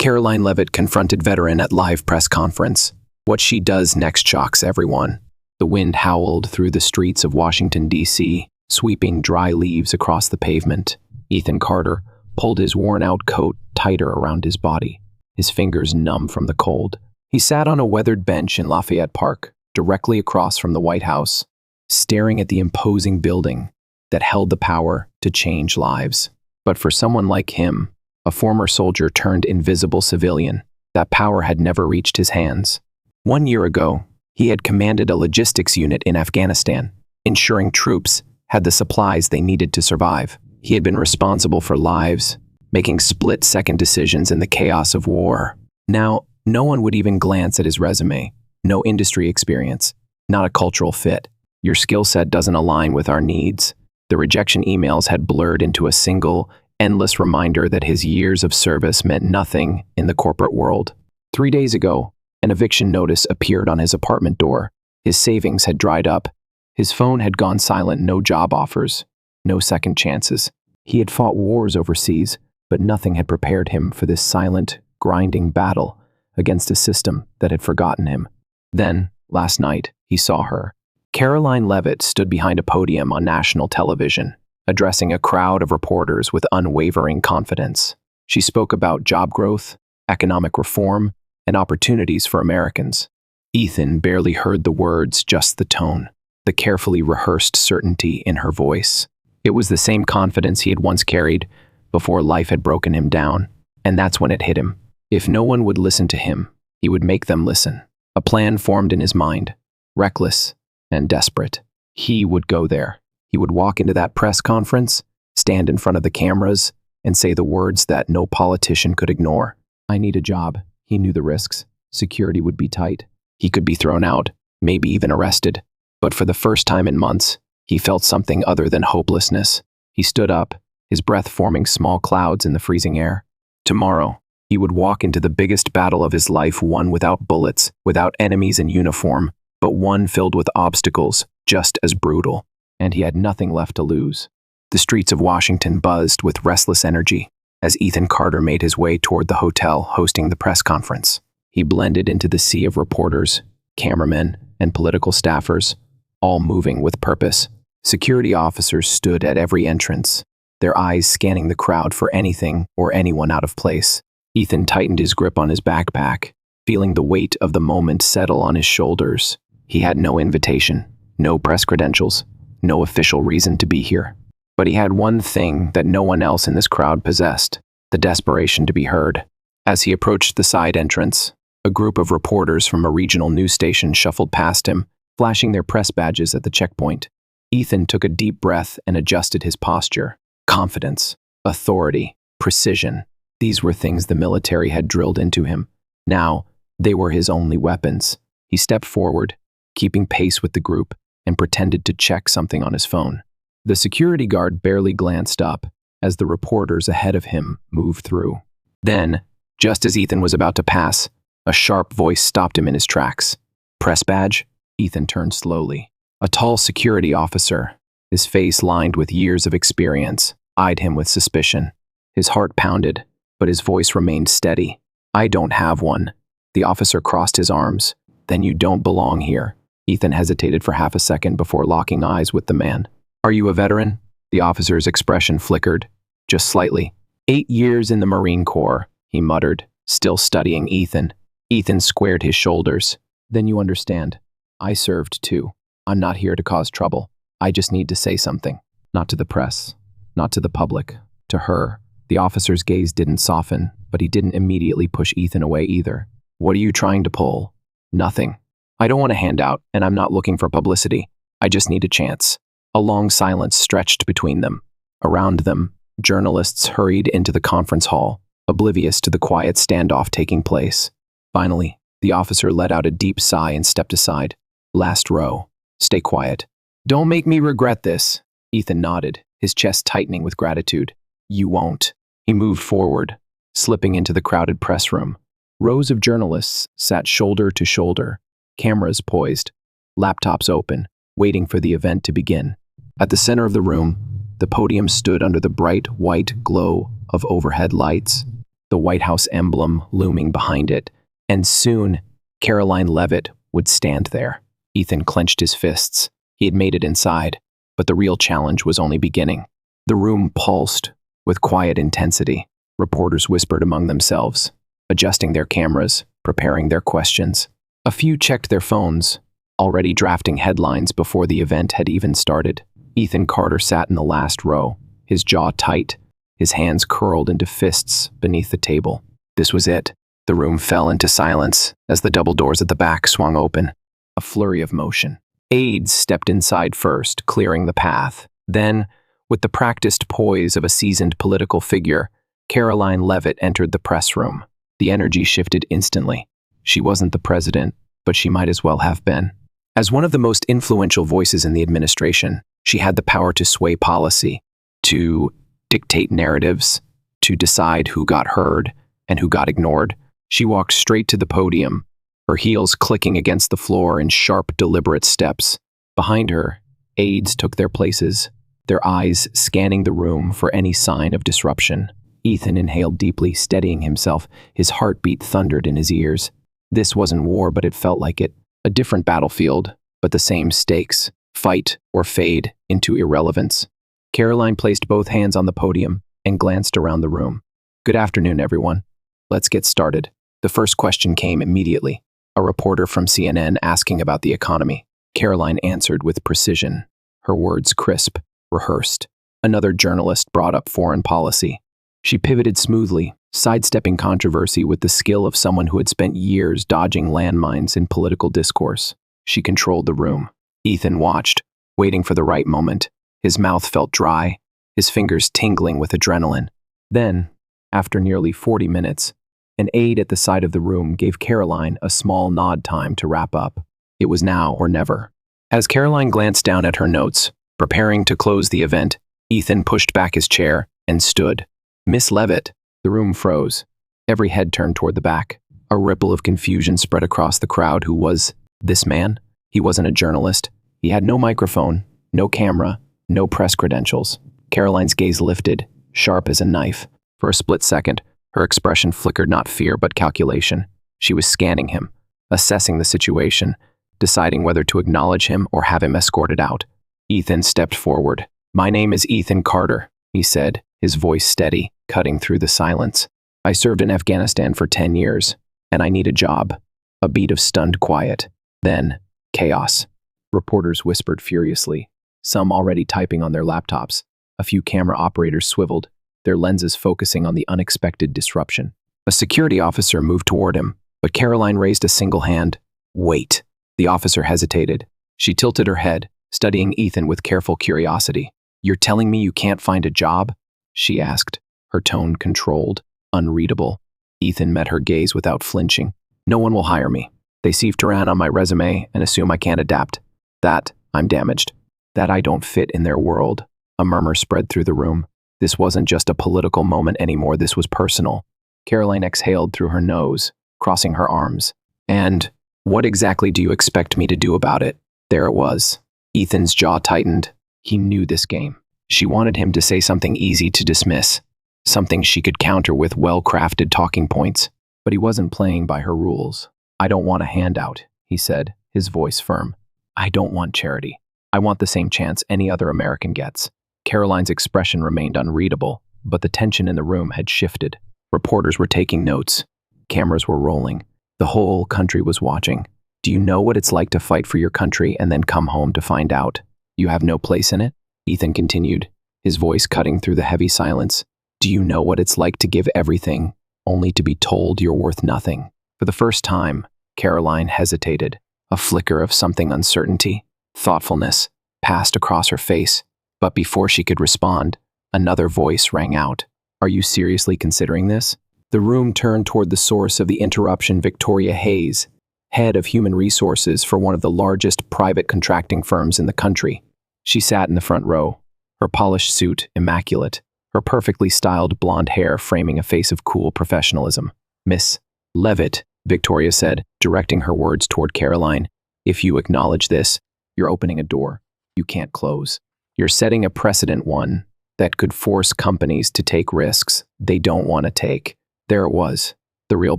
Karoline Leavitt confronted veteran at live press conference. What she does next shocks everyone. The wind howled through the streets of Washington, D.C., sweeping dry leaves across the pavement. Ethan Carter pulled his worn-out coat tighter around his body, his fingers numb from the cold. He sat on a weathered bench in Lafayette Park, directly across from the White House, staring at the imposing building that held the power to change lives. But for someone like him, a former soldier turned invisible civilian, that power had never reached his hands. 1 year ago, he had commanded a logistics unit in Afghanistan, ensuring troops had the supplies they needed to survive. He had been responsible for lives, making split-second decisions in the chaos of war. Now, no one would even glance at his resume. No industry experience, not a cultural fit. Your skill set doesn't align with our needs. The rejection emails had blurred into a single, endless reminder that his years of service meant nothing in the corporate world. 3 days ago, an eviction notice appeared on his apartment door. His savings had dried up. His phone had gone silent. No job offers, no second chances. He had fought wars overseas, but nothing had prepared him for this silent, grinding battle against a system that had forgotten him. Then, last night, he saw her. Karoline Leavitt stood behind a podium on national television, addressing a crowd of reporters with unwavering confidence. She spoke about job growth, economic reform, and opportunities for Americans. Ethan barely heard the words, just the tone, the carefully rehearsed certainty in her voice. It was the same confidence he had once carried before life had broken him down, and that's when it hit him. If no one would listen to him, he would make them listen. A plan formed in his mind, reckless and desperate. He would go there. He would walk into that press conference, stand in front of the cameras, and say the words that no politician could ignore. I need a job. He knew the risks. Security would be tight. He could be thrown out, maybe even arrested. But for the first time in months, he felt something other than hopelessness. He stood up, his breath forming small clouds in the freezing air. Tomorrow, he would walk into the biggest battle of his life, one without bullets, without enemies in uniform, but one filled with obstacles just as brutal. And he had nothing left to lose. The streets of Washington buzzed with restless energy as Ethan Carter made his way toward the hotel hosting the press conference. He blended into the sea of reporters, cameramen, and political staffers, all moving with purpose. Security officers stood at every entrance, their eyes scanning the crowd for anything or anyone out of place. Ethan tightened his grip on his backpack, feeling the weight of the moment settle on his shoulders. He had no invitation, no press credentials, no official reason to be here. But he had one thing that no one else in this crowd possessed, the desperation to be heard. As he approached the side entrance, a group of reporters from a regional news station shuffled past him, flashing their press badges at the checkpoint. Ethan took a deep breath and adjusted his posture. Confidence, authority, precision. These were things the military had drilled into him. Now, they were his only weapons. He stepped forward, keeping pace with the group, and pretended to check something on his phone. The security guard barely glanced up as the reporters ahead of him moved through. Then, just as Ethan was about to pass, a sharp voice stopped him in his tracks. Press badge? Ethan turned slowly. A tall security officer, his face lined with years of experience, eyed him with suspicion. His heart pounded, but his voice remained steady. I don't have one. The officer crossed his arms. Then you don't belong here. Ethan hesitated for half a second before locking eyes with the man. Are you a veteran? The officer's expression flickered, just slightly. 8 years in the Marine Corps, he muttered, still studying Ethan. Ethan squared his shoulders. Then you understand. I served too. I'm not here to cause trouble. I just need to say something. Not to the press, not to the public, to her. The officer's gaze didn't soften, but he didn't immediately push Ethan away either. What are you trying to pull? Nothing. I don't want a handout, and I'm not looking for publicity. I just need a chance. A long silence stretched between them. Around them, journalists hurried into the conference hall, oblivious to the quiet standoff taking place. Finally, the officer let out a deep sigh and stepped aside. Last row. Stay quiet. Don't make me regret this. Ethan nodded, his chest tightening with gratitude. You won't. He moved forward, slipping into the crowded press room. Rows of journalists sat shoulder to shoulder, cameras poised, laptops open, waiting for the event to begin. At the center of the room, the podium stood under the bright white glow of overhead lights. the White House emblem looming behind it, and soon Karoline Leavitt would stand there. Ethan clenched his fists. He had made it inside, but the real challenge was only beginning. The room pulsed with quiet intensity. Reporters whispered among themselves, adjusting their cameras, preparing their questions. A few checked their phones, already drafting headlines before the event had even started. Ethan Carter sat in the last row, his jaw tight, his hands curled into fists beneath the table. This was it. The room fell into silence as the double doors at the back swung open. A flurry of motion. Aides stepped inside first, clearing the path. Then, with the practiced poise of a seasoned political figure, Karoline Leavitt entered the press room. The energy shifted instantly. She wasn't the president, but she might as well have been. As one of the most influential voices in the administration, she had the power to sway policy, to dictate narratives, to decide who got heard and who got ignored. She walked straight to the podium, her heels clicking against the floor in sharp, deliberate steps. Behind her, aides took their places, their eyes scanning the room for any sign of disruption. Ethan inhaled deeply, steadying himself. His heartbeat thundered in his ears. This wasn't war, but it felt like it. A different battlefield, but the same stakes. Fight or fade into irrelevance. Karoline placed both hands on the podium and glanced around the room. Good afternoon, everyone. Let's get started. The first question came immediately. A reporter from CNN asking about the economy. Karoline answered with precision, her words crisp, rehearsed. Another journalist brought up foreign policy. She pivoted smoothly, sidestepping controversy with the skill of someone who had spent years dodging landmines in political discourse. She controlled the room. Ethan watched, waiting for the right moment. His mouth felt dry, his fingers tingling with adrenaline. Then, after nearly 40 minutes, an aide at the side of the room gave Karoline a small nod time to wrap up. It was now or never. As Karoline glanced down at her notes, preparing to close the event, Ethan pushed back his chair and stood. Miss Leavitt. The room froze. Every head turned toward the back. A ripple of confusion spread across the crowd. Who was this man? He wasn't a journalist. He had no microphone, no camera, no press credentials. Karoline's gaze lifted, sharp as a knife. For a split second, her expression flickered not fear but calculation. She was scanning him, assessing the situation, deciding whether to acknowledge him or have him escorted out. Ethan stepped forward. My name is Ethan Carter, he said, his voice steady, cutting through the silence. I served in Afghanistan for 10 years, and I need a job. A beat of stunned quiet. Then, chaos. Reporters whispered furiously, some already typing on their laptops. A few camera operators swiveled, their lenses focusing on the unexpected disruption. A security officer moved toward him, but Karoline raised a single hand. Wait. The officer hesitated. She tilted her head, studying Ethan with careful curiosity. You're telling me you can't find a job? She asked, her tone controlled, unreadable. Ethan met her gaze without flinching. No one will hire me. They see Tehran on my resume and assume I can't adapt. That I'm damaged. That I don't fit in their world. A murmur spread through the room. This wasn't just a political moment anymore, this was personal. Karoline exhaled through her nose, crossing her arms. And what exactly do you expect me to do about it? There it was. Ethan's jaw tightened. He knew this game. She wanted him to say something easy to dismiss, something she could counter with well-crafted talking points. But he wasn't playing by her rules. I don't want a handout, he said, his voice firm. I don't want charity. I want the same chance any other American gets. Karoline's expression remained unreadable, but the tension in the room had shifted. Reporters were taking notes. Cameras were rolling. The whole country was watching. Do you know what it's like to fight for your country and then come home to find out you have no place in it? Ethan continued, his voice cutting through the heavy silence. Do you know what it's like to give everything, only to be told you're worth nothing? For the first time, Karoline hesitated. A flicker of something uncertainty, thoughtfulness, passed across her face. But before she could respond, another voice rang out. Are you seriously considering this? The room turned toward the source of the interruption, Victoria Hayes, head of human resources for one of the largest private contracting firms in the country. She sat in the front row, her polished suit immaculate, her perfectly styled blonde hair framing a face of cool professionalism. Miss Leavitt, Victoria said, directing her words toward Karoline. If you acknowledge this, you're opening a door you can't close. You're setting a precedent, one that could force companies to take risks they don't want to take, There it was, the real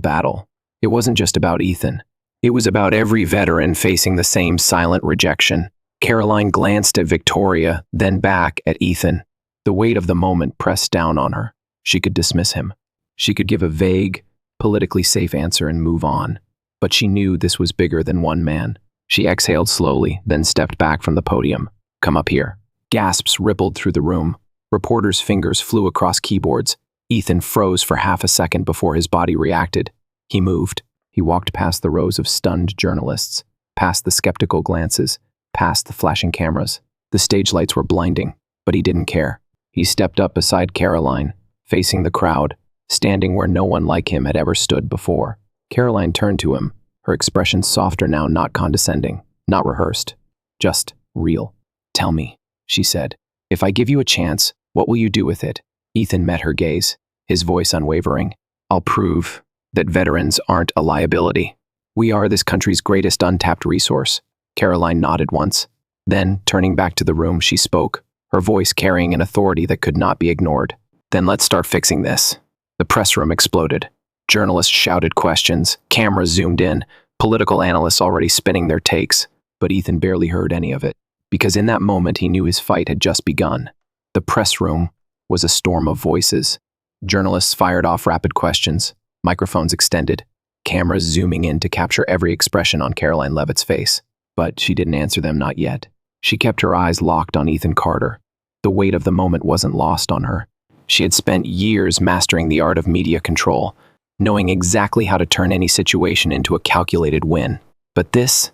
battle. It wasn't just about Ethan. It was about every veteran facing the same silent rejection. Karoline glanced at Victoria, then back at Ethan. The weight of the moment pressed down on her. She could dismiss him. She could give a vague, politically safe answer and move on. But she knew this was bigger than one man. She exhaled slowly, then stepped back from the podium. "Come up here." Gasps rippled through the room. Reporters' fingers flew across keyboards. Ethan froze for half a second before his body reacted. He moved. He walked past the rows of stunned journalists, past the skeptical glances, past the flashing cameras. The stage lights were blinding, but he didn't care. He stepped up beside Karoline, facing the crowd, standing where no one like him had ever stood before. Karoline turned to him, her expression softer now, not condescending, not rehearsed, just real. "Tell me," she said, "if I give you a chance, what will you do with it?" Ethan met her gaze, his voice unwavering. "I'll prove that veterans aren't a liability. We are this country's greatest untapped resource." Karoline nodded once. Then, turning back to the room, she spoke, her voice carrying an authority that could not be ignored. "Then let's start fixing this." The press room exploded. Journalists shouted questions, cameras zoomed in, political analysts already spinning their takes. But Ethan barely heard any of it, because in that moment he knew his fight had just begun. The press room was a storm of voices. Journalists fired off rapid questions, microphones extended, cameras zooming in to capture every expression on Karoline Leavitt's face. But she didn't answer them, not yet. She kept her eyes locked on Ethan Carter. The weight of the moment wasn't lost on her. She had spent years mastering the art of media control, knowing exactly how to turn any situation into a calculated win. But this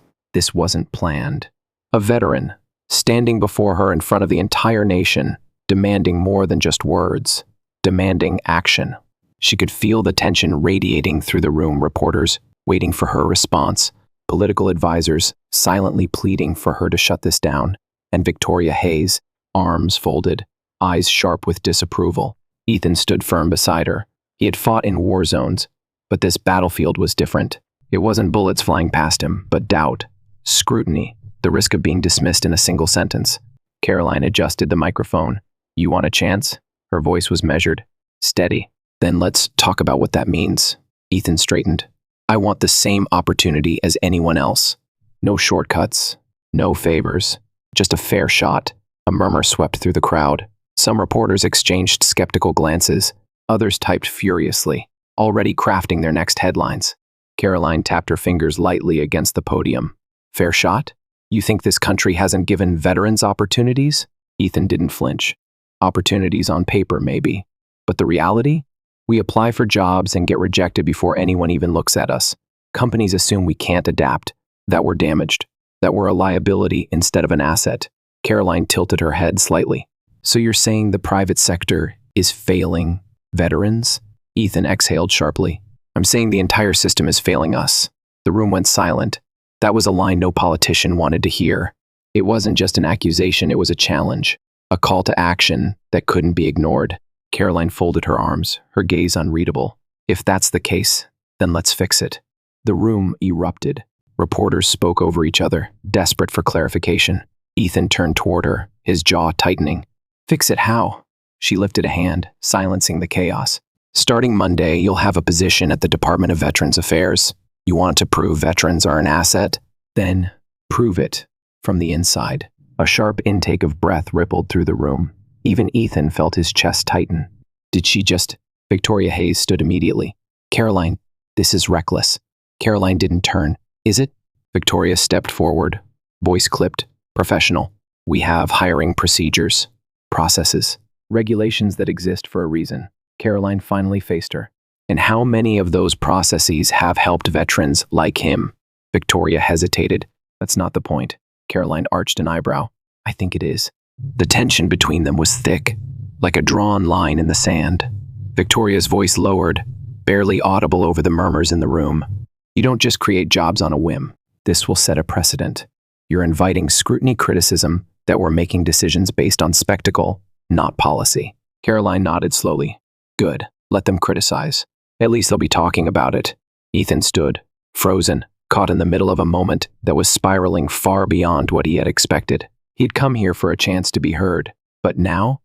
wasn't planned. A veteran, standing before her in front of the entire nation, demanding more than just words, demanding action. She could feel the tension radiating through the room, reporters waiting for her response, political advisors silently pleading for her to shut this down, and Victoria Hayes, arms folded, eyes sharp with disapproval. Ethan stood firm beside her. He had fought in war zones, but this battlefield was different. It wasn't bullets flying past him, but doubt, scrutiny, the risk of being dismissed in a single sentence. Karoline adjusted the microphone. "You want a chance?" Her voice was measured, steady. "Then let's talk about what that means." Ethan straightened. "I want the same opportunity as anyone else. No shortcuts, no favors, just a fair shot." A murmur swept through the crowd. Some reporters exchanged skeptical glances. Others typed furiously, already crafting their next headlines. Karoline tapped her fingers lightly against the podium. "Fair shot? You think this country hasn't given veterans opportunities?" Ethan didn't flinch. "Opportunities on paper, maybe. But the reality? We apply for jobs and get rejected before anyone even looks at us. Companies assume we can't adapt, that we're damaged, that we're a liability instead of an asset." Karoline tilted her head slightly. "So you're saying the private sector is failing veterans?" Ethan exhaled sharply. "I'm saying the entire system is failing us." The room went silent. That was a line no politician wanted to hear. It wasn't just an accusation, it was a challenge, a call to action that couldn't be ignored. Karoline folded her arms, her gaze unreadable. "If that's the case, then let's fix it." The room erupted. Reporters spoke over each other, desperate for clarification. Ethan turned toward her, his jaw tightening. "Fix it how?" She lifted a hand, silencing the chaos. "Starting Monday, you'll have a position at the Department of Veterans Affairs. You want to prove veterans are an asset? Then prove it from the inside." A sharp intake of breath rippled through the room. Even Ethan felt his chest tighten. "Did she just—" Victoria Hayes stood immediately. "Karoline, this is reckless." Karoline didn't turn. "Is it?" Victoria stepped forward, voice clipped, professional. "We have hiring procedures, processes, regulations that exist for a reason." Karoline finally faced her. "And how many of those processes have helped veterans like him?" Victoria hesitated. "That's not the point." Karoline arched an eyebrow. "I think it is." The tension between them was thick, like a drawn line in the sand. Victoria's voice lowered, barely audible over the murmurs in the room. "You don't just create jobs on a whim. This will set a precedent. You're inviting scrutiny, criticism, that we're making decisions based on spectacle, not policy." Karoline nodded slowly. "Good. Let them criticize. At least they'll be talking about it." Ethan stood, frozen, caught in the middle of a moment that was spiraling far beyond what he had expected. He'd come here for a chance to be heard. But now,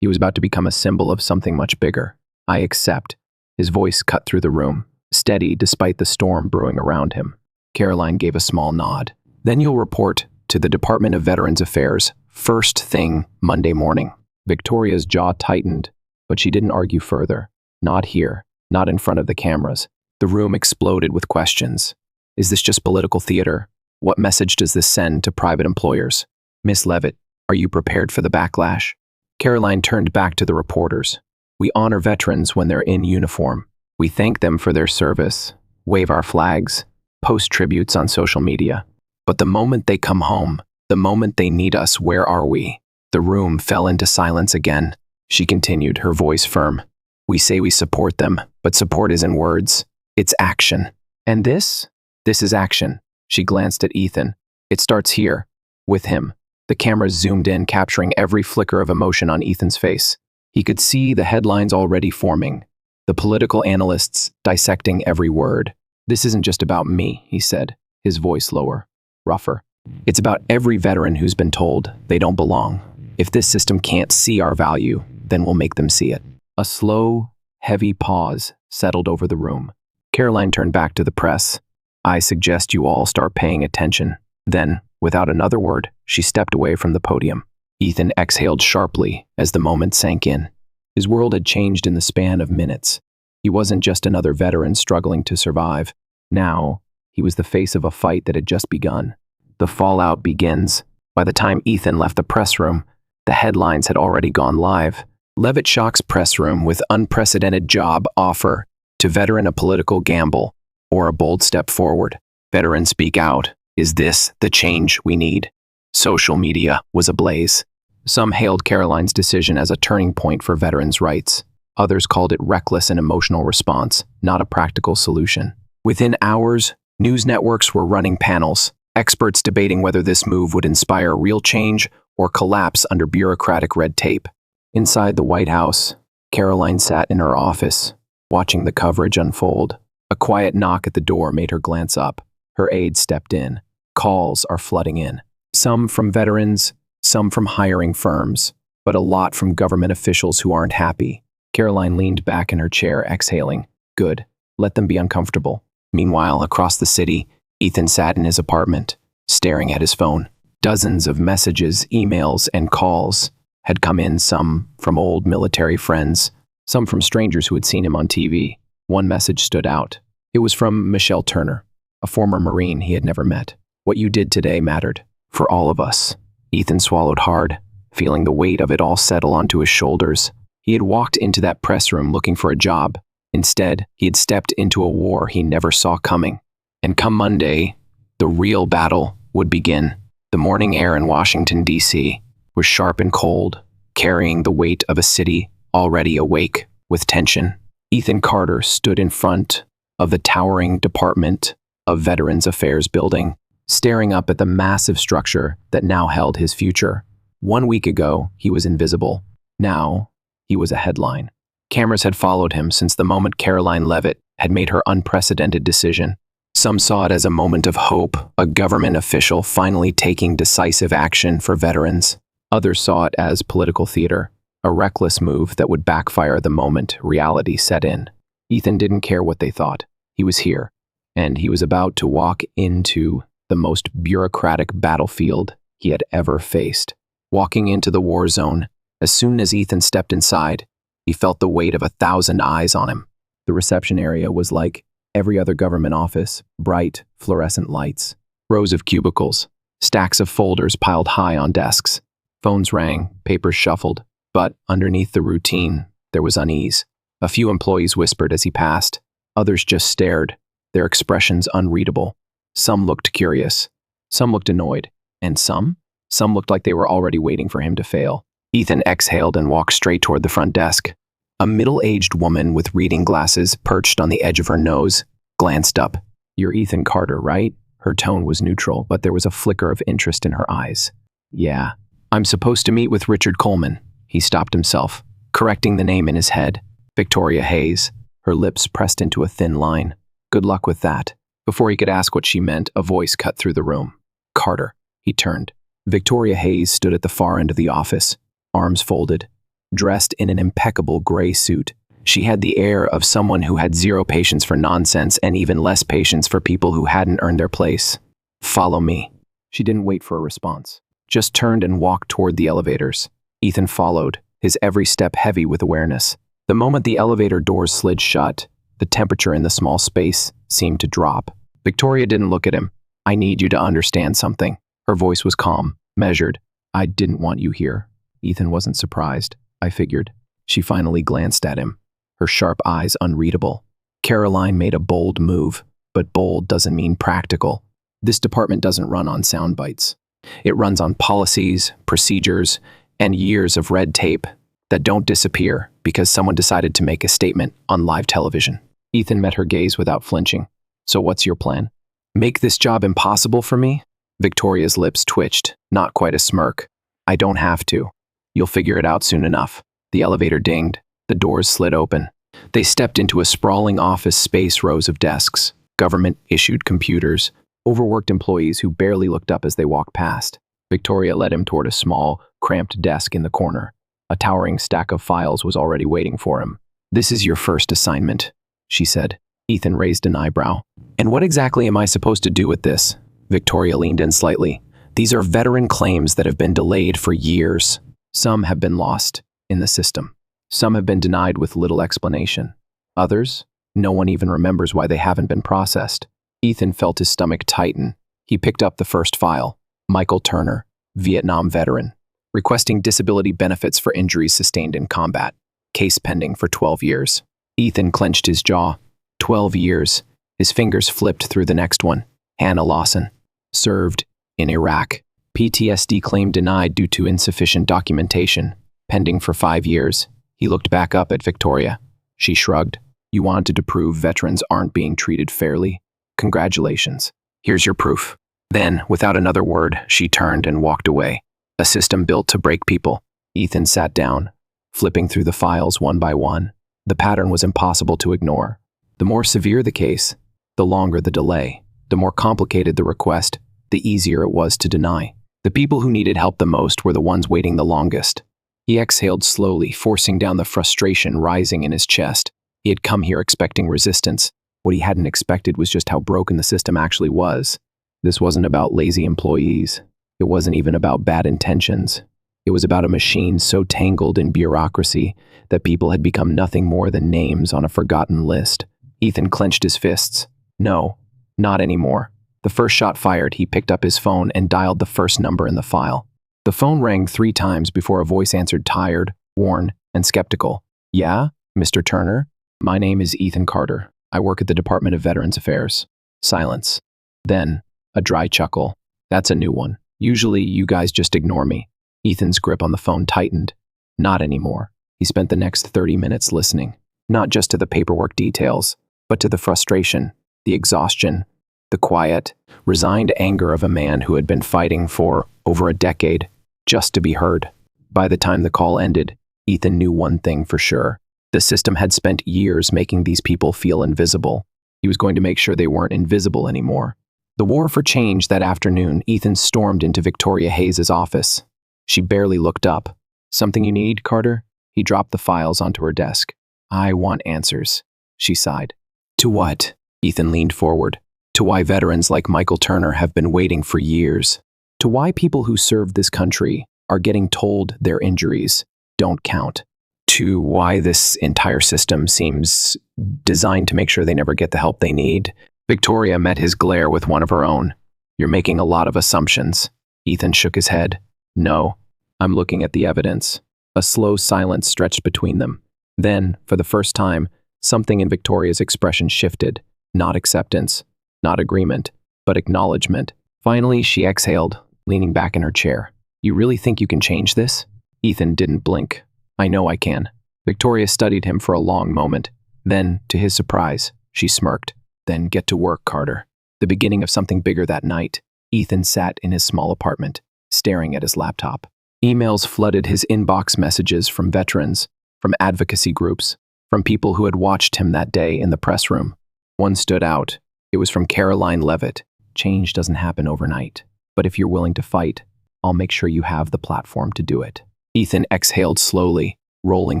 he was about to become a symbol of something much bigger. "I accept." His voice cut through the room, steady despite the storm brewing around him. Karoline gave a small nod. Then you'll report to the Department of Veterans Affairs first thing Monday morning. Victoria's jaw tightened, but she didn't argue further. Not here, not in front of the cameras. The room exploded with questions. Is this just political theater? What message does this send to private employers? Miss Leavitt, are you prepared for the backlash? Karoline turned back to the reporters. We honor veterans when they're in uniform. We thank them for their service, wave our flags, post tributes on social media. But the moment they come home, the moment they need us, where are we? The room fell into silence again. She continued, her voice firm. We say we support them, but support isn't words. It's action. And this is action. She glanced at Ethan. It starts here, with him. The camera zoomed in, capturing every flicker of emotion on Ethan's face. He could see the headlines already forming, the political analysts dissecting every word. This isn't just about me, he said, his voice lower, rougher. It's about every veteran who's been told they don't belong. If this system can't see our value, then we'll make them see it. A slow, heavy pause settled over the room. Karoline turned back to the press. I suggest you all start paying attention. Then, without another word, she stepped away from the podium. Ethan exhaled sharply as the moment sank in. His world had changed in the span of minutes. He wasn't just another veteran struggling to survive. Now, he was the face of a fight that had just begun. The fallout begins. By the time Ethan left the press room, the headlines had already gone live. Leavitt shocks press room with unprecedented job offer to veteran a political gamble or a bold step forward. Veterans speak out. Is this the change we need? Social media was ablaze. Some hailed Karoline's decision as a turning point for veterans' rights. Others called it reckless and emotional response, not a practical solution. Within hours, news networks were running panels, experts debating whether this move would inspire real change or collapse under bureaucratic red tape. Inside the White House, Karoline sat in her office, watching the coverage unfold. A quiet knock at the door made her glance up. Her aide stepped in. Calls are flooding in. Some from veterans, some from hiring firms, but a lot from government officials who aren't happy. Karoline leaned back in her chair, exhaling. Good. Let them be uncomfortable. Meanwhile, across the city, Ethan sat in his apartment, staring at his phone. Dozens of messages, emails, and calls had come in, some from old military friends, some from strangers who had seen him on TV. One message stood out. It was from Michelle Turner, a former Marine he had never met. What you did today mattered. For all of us. Ethan swallowed hard, feeling the weight of it all settle onto his shoulders. He had walked into that press room looking for a job. Instead, he had stepped into a war he never saw coming. And come Monday, the real battle would begin. The morning air in Washington, D.C. was sharp and cold, carrying the weight of a city already awake with tension. Ethan Carter stood in front of the towering Department of Veterans Affairs building, staring up at the massive structure that now held his future. 1 week ago, he was invisible. Now, he was a headline. Cameras had followed him since the moment Karoline Leavitt had made her unprecedented decision. Some saw it as a moment of hope, a government official finally taking decisive action for veterans. Others saw it as political theater, a reckless move that would backfire the moment reality set in. Ethan didn't care what they thought. He was here, and he was about to walk into the most bureaucratic battlefield he had ever faced. Walking into the war zone, as soon as Ethan stepped inside, he felt the weight of 1,000 eyes on him. The reception area was like every other government office, bright, fluorescent lights, rows of cubicles, stacks of folders piled high on desks. Phones rang, papers shuffled, but underneath the routine, there was unease. A few employees whispered as he passed. Others just stared, their expressions unreadable. Some looked curious, some looked annoyed, and some looked like they were already waiting for him to fail. Ethan exhaled and walked straight toward the front desk. A middle-aged woman with reading glasses perched on the edge of her nose glanced up. You're Ethan Carter, right? Her tone was neutral, but there was a flicker of interest in her eyes. Yeah. I'm supposed to meet with Richard Coleman. He stopped himself, correcting the name in his head. Victoria Hayes. Her lips pressed into a thin line. Good luck with that. Before he could ask what she meant, a voice cut through the room. Carter. He turned. Victoria Hayes stood at the far end of the office, arms folded, dressed in an impeccable gray suit. She had the air of someone who had zero patience for nonsense and even less patience for people who hadn't earned their place. "Follow me." She didn't wait for a response, just turned and walked toward the elevators. Ethan followed, his every step heavy with awareness. The moment the elevator doors slid shut, the temperature in the small space seemed to drop. Victoria didn't look at him. "I need you to understand something." Her voice was calm, measured. "I didn't want you here." Ethan wasn't surprised, I figured. She finally glanced at him, her sharp eyes unreadable. Karoline made a bold move, but bold doesn't mean practical. This department doesn't run on sound bites. It runs on policies, procedures, and years of red tape that don't disappear because someone decided to make a statement on live television. Ethan met her gaze without flinching. "So what's your plan? Make this job impossible for me?" Victoria's lips twitched, not quite a smirk. "I don't have to. You'll figure it out soon enough." The elevator dinged. The doors slid open. They stepped into a sprawling office space, rows of desks, government-issued computers, overworked employees who barely looked up as they walked past. Victoria led him toward a small, cramped desk in the corner. A towering stack of files was already waiting for him. "This is your first assignment," she said. Ethan raised an eyebrow. "And what exactly am I supposed to do with this?" Victoria leaned in slightly. "These are veteran claims that have been delayed for years. Some have been lost in the system. Some have been denied with little explanation. Others, no one even remembers why they haven't been processed." Ethan felt his stomach tighten. He picked up the first file. Michael Turner, Vietnam veteran, requesting disability benefits for injuries sustained in combat. Case pending for 12 years. Ethan clenched his jaw. 12 years. His fingers flipped through the next one. Hannah Lawson, served in Iraq. PTSD claim denied due to insufficient documentation. Pending for 5 years. He looked back up at Victoria. She shrugged. "You wanted to prove veterans aren't being treated fairly? Congratulations. Here's your proof." Then, without another word, she turned and walked away. A system built to break people. Ethan sat down, flipping through the files one by one. The pattern was impossible to ignore. The more severe the case, the longer the delay. The more complicated the request, the easier it was to deny. The people who needed help the most were the ones waiting the longest. He exhaled slowly, forcing down the frustration rising in his chest. He had come here expecting resistance. What he hadn't expected was just how broken the system actually was. This wasn't about lazy employees. It wasn't even about bad intentions. It was about a machine so tangled in bureaucracy that people had become nothing more than names on a forgotten list. Ethan clenched his fists. No, not anymore. The first shot fired, he picked up his phone and dialed the first number in the file. The phone rang 3 times before a voice answered, tired, worn, and skeptical. "Yeah, Mr. Turner? My name is Ethan Carter. I work at the Department of Veterans Affairs." Silence. Then, a dry chuckle. "That's a new one. Usually, you guys just ignore me." Ethan's grip on the phone tightened. Not anymore. He spent the next 30 minutes listening, not just to the paperwork details, but to the frustration, the exhaustion, the quiet, resigned anger of a man who had been fighting for over a decade just to be heard. By the time the call ended, Ethan knew one thing for sure. The system had spent years making these people feel invisible. He was going to make sure they weren't invisible anymore. The war for change that afternoon, Ethan stormed into Victoria Hayes' office. She barely looked up. "Something you need, Carter?" He dropped the files onto her desk. "I want answers," she sighed. "To what?" Ethan leaned forward. "To why veterans like Michael Turner have been waiting for years. To why people who served this country are getting told their injuries don't count. To why this entire system seems designed to make sure they never get the help they need." Victoria met his glare with one of her own. "You're making a lot of assumptions." Ethan shook his head. "No, I'm looking at the evidence." A slow silence stretched between them. Then, for the first time, something in Victoria's expression shifted. Not acceptance, not agreement, but acknowledgement. Finally, she exhaled, leaning back in her chair. "You really think you can change this?" Ethan didn't blink. "I know I can." Victoria studied him for a long moment. Then, to his surprise, she smirked. "Then get to work, Carter." The beginning of something bigger that night, Ethan sat in his small apartment, staring at his laptop. Emails flooded his inbox, messages from veterans, from advocacy groups, from people who had watched him that day in the press room. One stood out. It was from Karoline Leavitt. "Change doesn't happen overnight, but if you're willing to fight, I'll make sure you have the platform to do it." Ethan exhaled slowly, rolling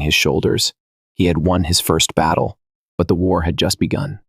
his shoulders. He had won his first battle, but the war had just begun.